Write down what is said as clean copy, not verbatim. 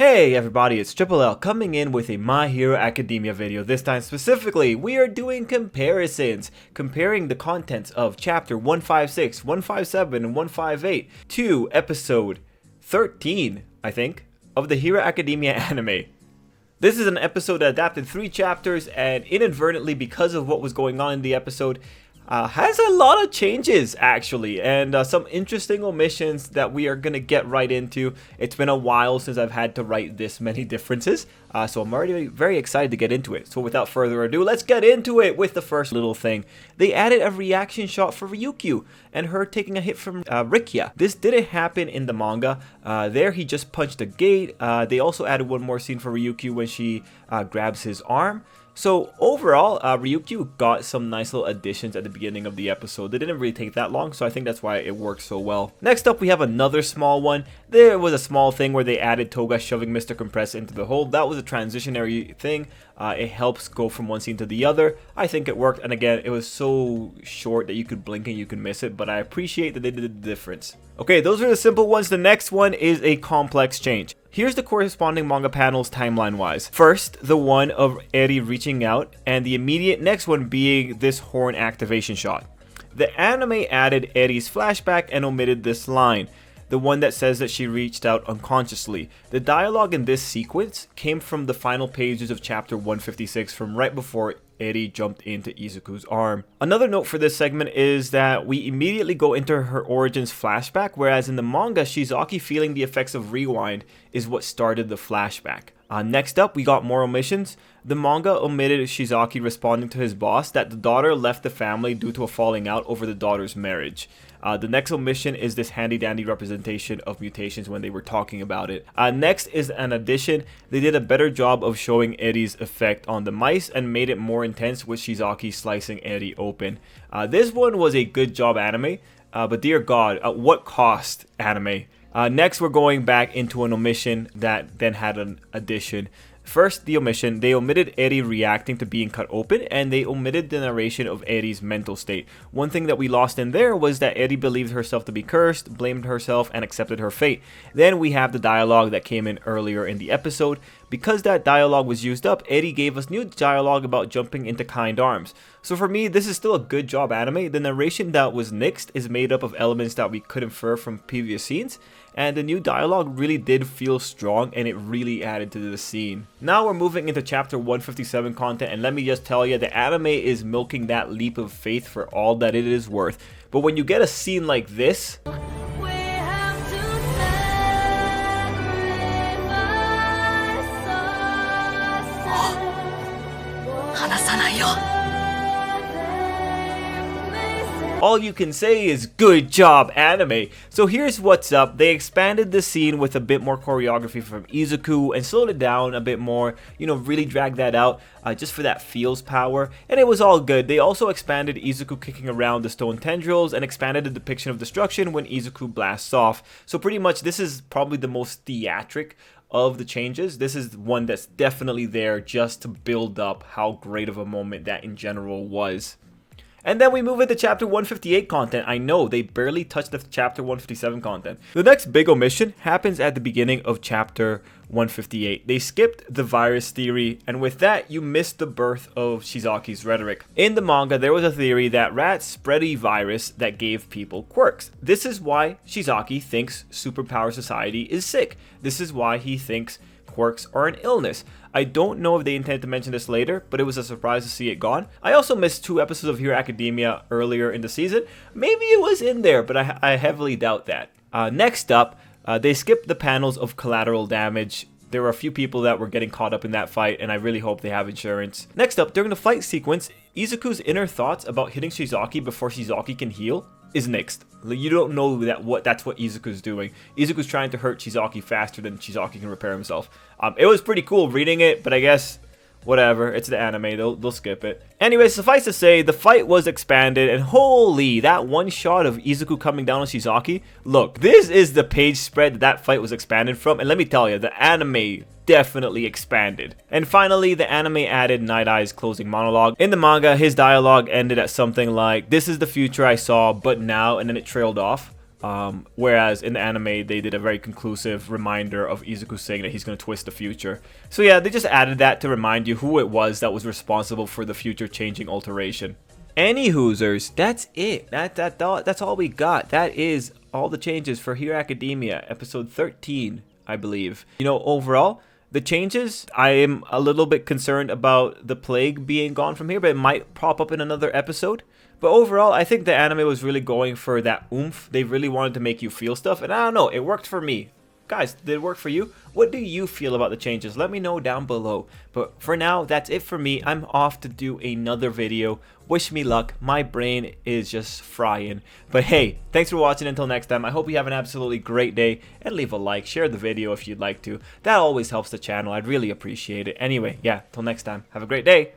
Hey everybody, it's Tripl-L coming in with a My Hero Academia video. This time specifically, we are doing comparisons, comparing the contents of chapter 156, 157, and 158 to episode 13, I think, of the Hero Academia anime. This is an episode that adapted 3 chapters and inadvertently, because of what was going on in the episode, has a lot of changes actually, and some interesting omissions that we are going to get right into. It's been a while since I've had to write this many differences, so I'm already very excited to get into it. So without further ado, let's get into it with the first little thing. They added a reaction shot for Ryukyu and her taking a hit from Rikia. This didn't happen in the manga. There he just punched a gate. They also added one more scene for Ryukyu when she grabs his arm. So overall, Ryukyu got some nice little additions at the beginning of the episode. They didn't really take that long, so I think that's why it worked so well. Next up, we have another small one. There was a small thing where they added Toga shoving Mr. Compress into the hole. That was a transitionary thing. It helps go from one scene to the other. I think it worked, and again, it was so short that you could blink and you could miss it, but I appreciate that they did the difference. Okay, those are the simple ones. The next one is a complex change. Here's the corresponding manga panels timeline-wise. First, the one of Eri reaching out, and the immediate next one being this horn activation shot. The anime added Eri's flashback and omitted this line, the one that says that she reached out unconsciously. The dialogue in this sequence came from the final pages of chapter 156, from right before Eri jumped into Izuku's arm. Another note for this segment is that we immediately go into her origins flashback, whereas in the manga, Shizaki feeling the effects of rewind is what started the flashback. Next up, we got more omissions. The manga omitted Shizaki responding to his boss that the daughter left the family due to a falling out over the daughter's marriage. The next omission is this handy-dandy representation of mutations when they were talking about it. Next is an addition. They did a better job of showing Eri's effect on the mice and made it more intense with Shizaki slicing Eri open. This one was a good job anime, but dear God, at what cost anime? Next, we're going back into an omission that then had an addition. First, the omission. They omitted Eri reacting to being cut open, and they omitted the narration of Eri's mental state. One thing that we lost in there was that Eri believed herself to be cursed, blamed herself, and accepted her fate. Then we have the dialogue that came in earlier in the episode. Because that dialogue was used up, Eri gave us new dialogue about jumping into kind arms. So for me, this is still a good job anime. The narration that was nixed is made up of elements that we could infer from previous scenes, and the new dialogue really did feel strong and it really added to the scene. Now we're moving into chapter 157 content, and let me just tell you, the anime is milking that leap of faith for all that it is worth. But when you get a scene like this, all you can say is good job anime. So here's what's up. They expanded the scene with a bit more choreography from Izuku and slowed it down a bit more, really dragged that out just for that feels power, and it was all good. They also expanded Izuku kicking around the stone tendrils and expanded the depiction of destruction when Izuku blasts off. So pretty much this is probably the most theatric of the changes. This is one that's definitely there just to build up how great of a moment that in general was. And then we move into chapter 158 content. I know, they barely touched the chapter 157 content. The next big omission happens at the beginning of chapter 158. They skipped the virus theory, and with that, you missed the birth of Shizaki's rhetoric. In the manga, there was a theory that rats spread a virus that gave people quirks. This is why Shizaki thinks superpower society is sick. This is why he thinks quirks are an illness. I don't know if they intend to mention this later, but it was a surprise to see it gone. I also missed 2 episodes of Hero Academia earlier in the season. Maybe it was in there, but I heavily doubt that. Next up, they skipped the panels of Collateral Damage. There were a few people that were getting caught up in that fight, and I really hope they have insurance. Next up, during the fight sequence, Izuku's inner thoughts about hitting Shizaki before Shizaki can heal is nixed. You don't know that's what Izuku's doing. Izuku's trying to hurt Shizaki faster than Shizaki can repair himself. It was pretty cool reading it, but I guess whatever, it's the anime, they'll skip it. Anyway, suffice to say, the fight was expanded, and holy, that one shot of Izuku coming down on Shizaki. Look, this is the page spread that fight was expanded from, and let me tell you, the anime definitely expanded. And finally, the anime added Night Eye's closing monologue. In the manga, his dialogue ended at something like, "This is the future I saw, but now," and then it trailed off. Whereas in the anime, they did a very conclusive reminder of Izuku saying that he's going to twist the future. So yeah, they just added that to remind you who it was that was responsible for the future changing alteration. Any hoosers, that's it. That's all we got. That is all the changes for Hero Academia, episode 13, I believe. You know, overall, the changes, I am a little bit concerned about the plague being gone from here, but it might pop up in another episode. But overall, I think the anime was really going for that oomph. They really wanted to make you feel stuff, and I don't know, it worked for me. Guys, did it work for you? What do you feel about the changes? Let me know down below. But for now, that's it for me. I'm off to do another video. Wish me luck. My brain is just frying. But hey, thanks for watching. Until next time, I hope you have an absolutely great day. And leave a like, share the video if you'd like to. That always helps the channel. I'd really appreciate it. Anyway, yeah, till next time. Have a great day.